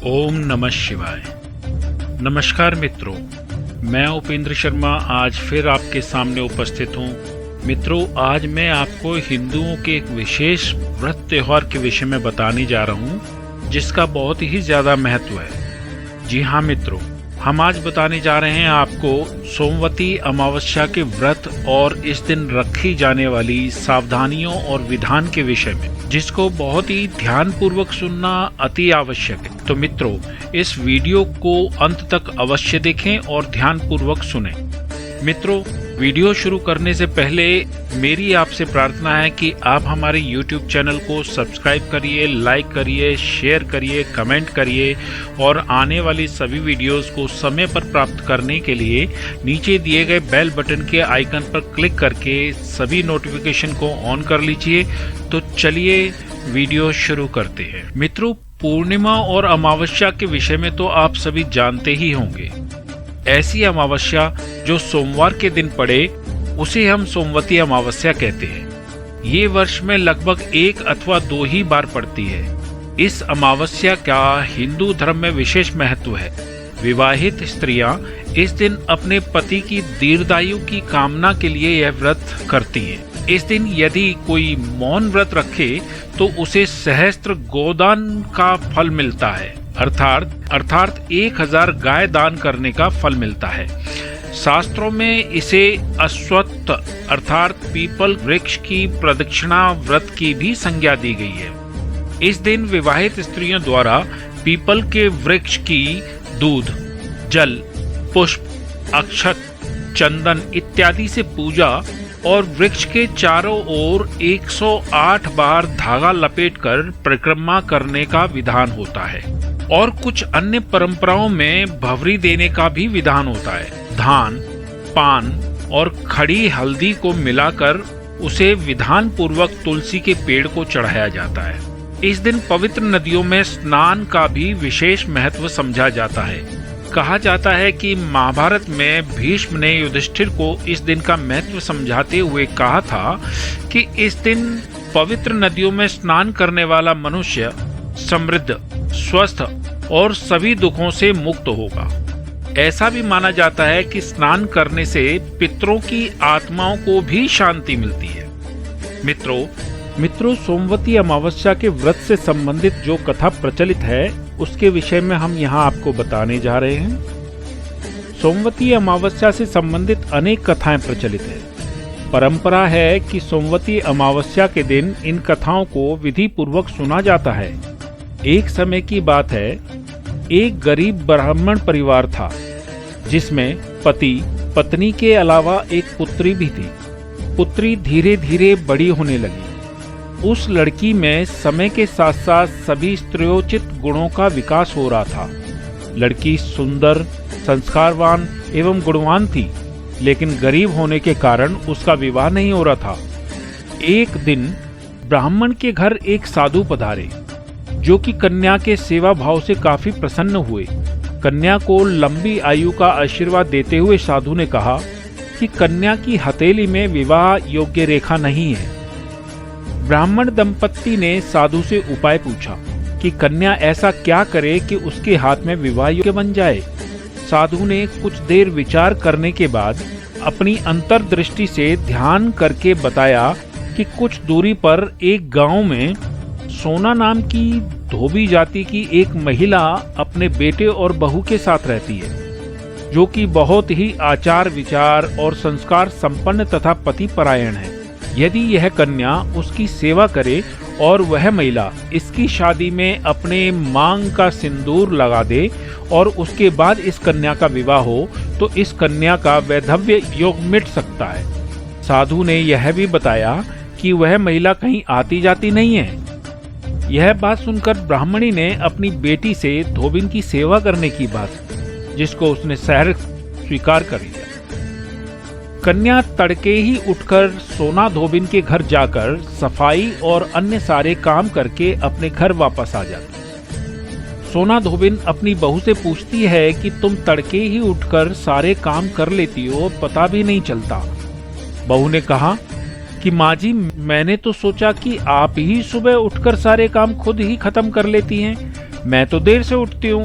ओम नमः शिवाय। नमस्कार मित्रों, मैं उपेंद्र शर्मा आज फिर आपके सामने उपस्थित हूँ। मित्रों, आज मैं आपको हिंदुओं के एक विशेष व्रत त्योहार के विषय में बताने जा रहा हूँ, जिसका बहुत ही ज़्यादा महत्व है। जी हाँ मित्रों, हम आज बताने जा रहे हैं आपको सोमवती अमावस्या के व्रत और इस दिन रखी जाने वाली सावधानियों और विधान के विषय में, जिसको बहुत ही ध्यान पूर्वक सुनना अति आवश्यक है। तो मित्रों, इस वीडियो को अंत तक अवश्य देखें और ध्यान पूर्वक सुनें। मित्रों, वीडियो शुरू करने से पहले मेरी आपसे प्रार्थना है कि आप हमारे YouTube चैनल को सब्सक्राइब करिए, लाइक करिए, शेयर करिए, कमेंट करिए और आने वाली सभी वीडियोस को समय पर प्राप्त करने के लिए नीचे दिए गए बेल बटन के आइकन पर क्लिक करके सभी नोटिफिकेशन को ऑन कर लीजिए। तो चलिए वीडियो शुरू करते हैं। मित्रों, पूर्णिमा और अमावस्या के विषय में तो आप सभी जानते ही होंगे। ऐसी अमावस्या जो सोमवार के दिन पड़े उसे हम सोमवती अमावस्या कहते हैं। ये वर्ष में लगभग 1 अथवा 2 ही बार पड़ती है। इस अमावस्या का हिंदू धर्म में विशेष महत्व है। विवाहित स्त्रियां इस दिन अपने पति की दीर्घायु की कामना के लिए यह व्रत करती हैं। इस दिन यदि कोई मौन व्रत रखे तो उसे सहस्त्र गोदान का फल मिलता है, अर्थात 1000 गाय दान करने का फल मिलता है। शास्त्रों में इसे अश्वत्थ अर्थात पीपल वृक्ष की प्रदक्षिणा व्रत की भी संज्ञा दी गई है। इस दिन विवाहित स्त्रियों द्वारा पीपल के वृक्ष की दूध, जल, पुष्प, अक्षत, चंदन इत्यादि से पूजा और वृक्ष के चारों ओर 108 बार धागा लपेटकर परिक्रमा करने का विधान होता है। और कुछ अन्य परंपराओं में भवरी देने का भी विधान होता है। धान, पान और खड़ी हल्दी को मिलाकर उसे विधान पूर्वक तुलसी के पेड़ को चढ़ाया जाता है। इस दिन पवित्र नदियों में स्नान का भी विशेष महत्व समझा जाता है। कहा जाता है कि महाभारत में भीष्म ने युधिष्ठिर को इस दिन का महत्व समझाते हुए कहा था कि इस दिन पवित्र नदियों में स्नान करने वाला मनुष्य समृद्ध, स्वस्थ और सभी दुखों से मुक्त होगा। ऐसा भी माना जाता है कि स्नान करने से पितरों की आत्माओं को भी शांति मिलती है। मित्रों, सोमवती अमावस्या के व्रत से संबंधित जो कथा प्रचलित है उसके विषय में हम यहाँ आपको बताने जा रहे हैं। सोमवती अमावस्या से संबंधित अनेक कथाएं प्रचलित है। परंपरा है कि सोमवती अमावस्या के दिन इन कथाओं को विधि पूर्वक सुना जाता है। एक समय की बात है, एक गरीब ब्राह्मण परिवार था जिसमें पति, पत्नी के अलावा एक पुत्री भी थी। पुत्री धीरे धीरे बड़ी होने लगी। उस लड़की में समय के साथ साथ सभी स्त्रियोचित गुणों का विकास हो रहा था। लड़की सुंदर, संस्कारवान एवं गुणवान थी, लेकिन गरीब होने के कारण उसका विवाह नहीं हो रहा था। एक दिन ब्राह्मण के घर एक साधु पधारे, जो कि कन्या के सेवा भाव से काफी प्रसन्न हुए। कन्या को लंबी आयु का आशीर्वाद देते हुए साधु ने कहा कि कन्या की हथेली में विवाह योग्य रेखा नहीं है। ब्राह्मण दंपत्ति ने साधु से उपाय पूछा कि कन्या ऐसा क्या करे कि उसके हाथ में विवाह योग्य बन जाए। साधु ने कुछ देर विचार करने के बाद अपनी अंतर्दृष्टि से ध्यान करके बताया कि कुछ दूरी पर एक गांव में सोना नाम की धोबी जाति की एक महिला अपने बेटे और बहू के साथ रहती है, जो कि बहुत ही आचार विचार और संस्कार संपन्न तथा पति परायण है। यदि यह कन्या उसकी सेवा करे और वह महिला इसकी शादी में अपने मांग का सिंदूर लगा दे और उसके बाद इस कन्या का विवाह हो, तो इस कन्या का वैधव्य योग मिट सकता है। साधु ने यह भी बताया कि वह महिला कहीं आती जाती नहीं है। यह बात सुनकर ब्राह्मणी ने अपनी बेटी से धोबिन की सेवा करने की बात, जिसको उसने सहर्ष स्वीकार कर लिया। कन्या तड़के ही उठकर सोना धोबिन के घर जाकर सफाई और अन्य सारे काम करके अपने घर वापस आ जाती। सोना धोबिन अपनी बहू से पूछती है कि तुम तड़के ही उठकर सारे काम कर लेती हो, पता भी नहीं चलता। बहू ने कहा कि माँ जी, मैंने तो सोचा कि आप ही सुबह उठकर सारे काम खुद ही खत्म कर लेती हैं, मैं तो देर से उठती हूँ।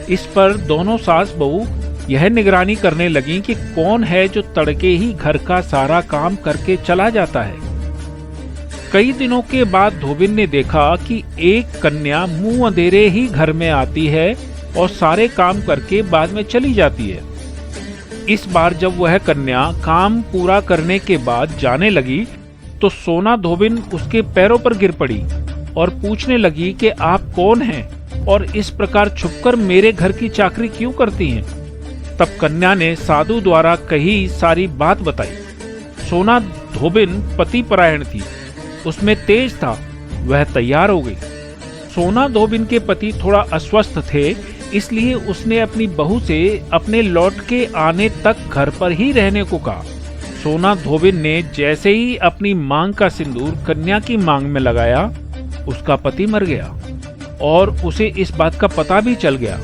इस पर दोनों सास बहू यह निगरानी करने लगी कि कौन है जो तड़के ही घर का सारा काम करके चला जाता है। कई दिनों के बाद धोबिन ने देखा कि एक कन्या मुंह अंधेरे ही घर में आती है और सारे काम करके बाद में चली जाती है। इस बार जब वह कन्या काम पूरा करने के बाद जाने लगी तो सोना धोबिन उसके पैरों पर गिर पड़ी और पूछने लगी कि आप कौन हैं और इस प्रकार छुपकर मेरे घर की चाकरी क्यों करती हैं। तब कन्या ने साधु द्वारा कही सारी बात बताई। सोना धोबिन पति परायण थी, उसमें तेज था, वह तैयार हो गई। सोना धोबिन के पति थोड़ा अस्वस्थ थे, इसलिए उसने अपनी बहू से अपने लौट के आने तक घर पर ही रहने को कहा। सोना धोबिन ने जैसे ही अपनी मांग का सिंदूर कन्या की मांग में लगाया, उसका पति मर गया और उसे इस बात का पता भी चल गया।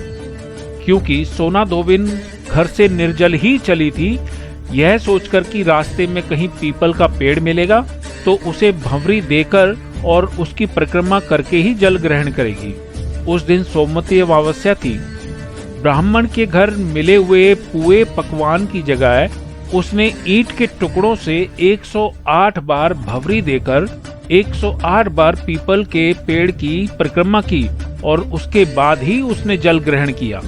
क्योंकि सोना धोबिन घर से निर्जल ही चली थी, यह सोचकर कि रास्ते में कहीं पीपल का पेड़ मिलेगा तो उसे भंवरी देकर और उसकी परिक्रमा करके ही जल ग्रहण करेगी। उस दिन सोमवती अमावस्या थी। ब्राह्मण के घर मिले हुए पुए पकवान की जगह उसने ईंट के टुकड़ों से 108 बार भंवरी देकर 108 बार पीपल के पेड़ की परिक्रमा की और उसके बाद ही उसने जल ग्रहण किया।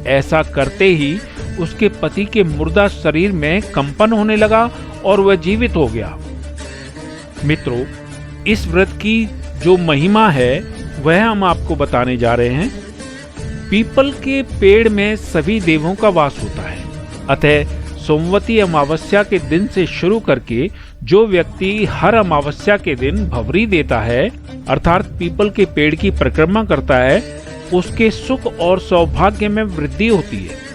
ऐसा करते ही उसके पति के मुर्दा शरीर में कंपन होने लगा और वह जीवित हो गया। मित्रों, इस व्रत की जो महिमा है वह हम आपको बताने जा रहे हैं। पीपल के पेड़ में सभी देवों का वास होता है, अतः सोमवती अमावस्या के दिन से शुरू करके जो व्यक्ति हर अमावस्या के दिन भंवरी देता है अर्थात पीपल के पेड़ की परिक्रमा करता है, उसके सुख और सौभाग्य में वृद्धि होती है।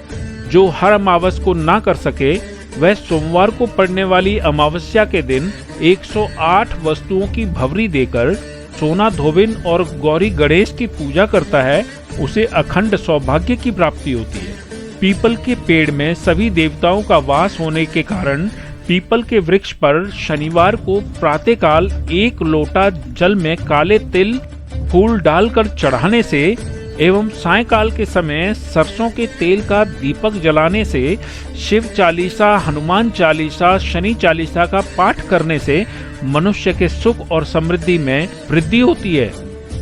जो हर अमावस को ना कर सके वह सोमवार को पड़ने वाली अमावस्या के दिन 108 वस्तुओं की भंवरी देकर सोना धोबिन और गौरी गणेश की पूजा करता है, उसे अखंड सौभाग्य की प्राप्ति होती है। पीपल के पेड़ में सभी देवताओं का वास होने के कारण पीपल के वृक्ष पर शनिवार को प्रातःकाल 1 लोटा जल में काले तिल फूल डालकर चढ़ाने से एवं सायंकाल के समय सरसों के तेल का दीपक जलाने से, शिव चालीसा, हनुमान चालीसा, शनि चालीसा का पाठ करने से मनुष्य के सुख और समृद्धि में वृद्धि होती है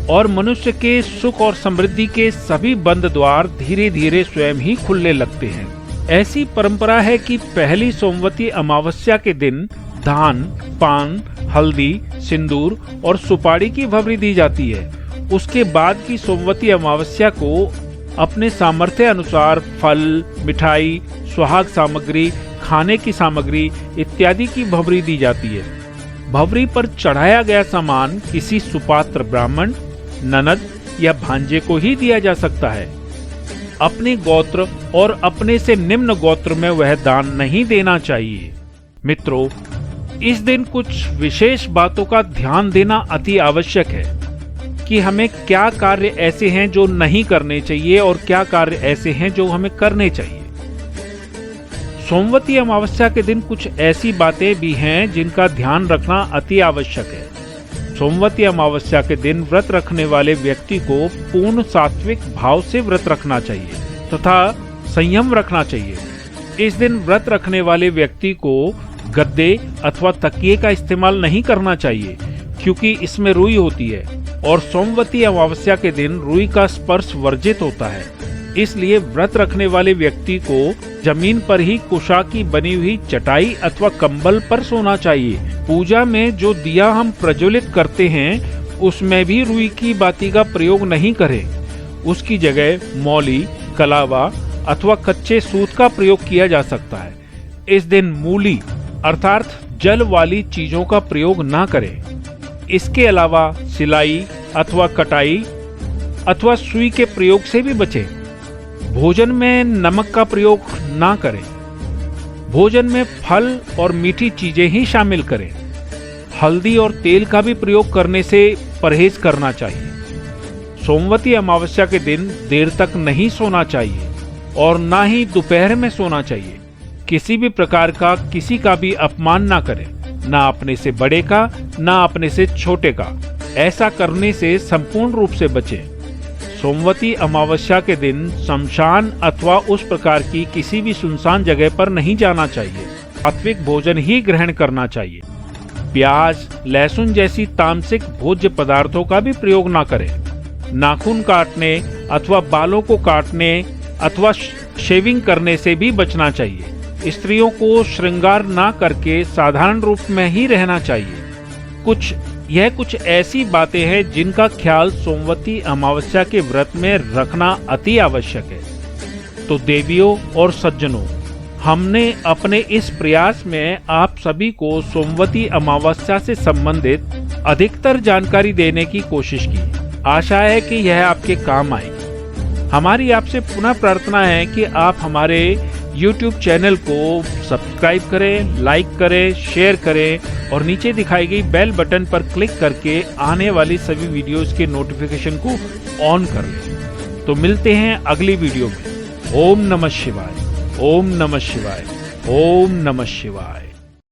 और मनुष्य के सुख और समृद्धि के सभी बंद द्वार धीरे धीरे स्वयं ही खुलने लगते हैं। ऐसी परंपरा है कि पहली सोमवती अमावस्या के दिन धान, पान, हल्दी, सिंदूर और सुपारी की भंवरी दी जाती है। उसके बाद की सोमवती अमावस्या को अपने सामर्थ्य अनुसार फल, मिठाई, सुहाग सामग्री, खाने की सामग्री इत्यादि की भंवरी दी जाती है। भंवरी पर चढ़ाया गया सामान किसी सुपात्र ब्राह्मण, ननद या भांजे को ही दिया जा सकता है। अपने गोत्र और अपने से निम्न गोत्र में वह दान नहीं देना चाहिए। मित्रों, इस दिन कुछ विशेष बातों का ध्यान देना अति आवश्यक है कि हमें क्या कार्य ऐसे हैं जो नहीं करने चाहिए और क्या कार्य ऐसे हैं जो हमें करने चाहिए। सोमवती अमावस्या के दिन कुछ ऐसी बातें भी हैं जिनका ध्यान रखना अति आवश्यक है। सोमवती अमावस्या के दिन व्रत रखने वाले व्यक्ति को पूर्ण सात्विक भाव से व्रत रखना चाहिए तथा संयम रखना चाहिए। इस दिन व्रत रखने वाले व्यक्ति को गद्दे अथवा तकिए का इस्तेमाल नहीं करना चाहिए क्योंकि इसमें रुई होती है और सोमवती अमावस्या के दिन रुई का स्पर्श वर्जित होता है। इसलिए व्रत रखने वाले व्यक्ति को जमीन पर ही कुशा की बनी हुई चटाई अथवा कंबल पर सोना चाहिए। पूजा में जो दिया हम प्रज्वलित करते हैं उसमें भी रुई की बाती का प्रयोग नहीं करें। उसकी जगह मौली, कलावा अथवा कच्चे सूत का प्रयोग किया जा सकता है। इस दिन मूली अर्थात जल वाली चीजों का प्रयोग ना करें। इसके अलावा सिलाई अथवा कटाई अथवा सुई के प्रयोग से भी बचें। भोजन में नमक का प्रयोग ना करें। भोजन में फल और मीठी चीजें ही शामिल करें। हल्दी और तेल का भी प्रयोग करने से परहेज करना चाहिए। सोमवती अमावस्या के दिन देर तक नहीं सोना चाहिए और ना ही दोपहर में सोना चाहिए। किसी भी प्रकार का किसी का भी अपमान ना करें, ना अपने से बड़े का ना अपने से छोटे का। ऐसा करने से संपूर्ण रूप से बचें। सोमवती अमावस्या के दिन शमशान अथवा उस प्रकार की किसी भी सुनसान जगह पर नहीं जाना चाहिए। सात्विक भोजन ही ग्रहण करना चाहिए। प्याज, लहसुन जैसी तामसिक भोज्य पदार्थों का भी प्रयोग ना करें। नाखून काटने अथवा बालों को काटने अथवा शेविंग करने से भी बचना चाहिए। स्त्रियों को श्रृंगार ना करके साधारण रूप में ही रहना चाहिए। यह कुछ ऐसी बातें हैं जिनका ख्याल सोमवती अमावस्या के व्रत में रखना अति आवश्यक है। तो देवियों और सज्जनों, हमने अपने इस प्रयास में आप सभी को सोमवती अमावस्या से संबंधित अधिकतर जानकारी देने की कोशिश की। आशा है कि यह आपके काम आएगी। हमारी आपसे पुनः प्रार्थना है कि आप हमारे YouTube चैनल को सब्सक्राइब करें, लाइक करें, शेयर करें और नीचे दिखाई गई बेल बटन पर क्लिक करके आने वाली सभी वीडियोस के नोटिफिकेशन को ऑन कर लें। तो मिलते हैं अगली वीडियो में। ओम नमः शिवाय, ओम नमः शिवाय, ओम नमः शिवाय।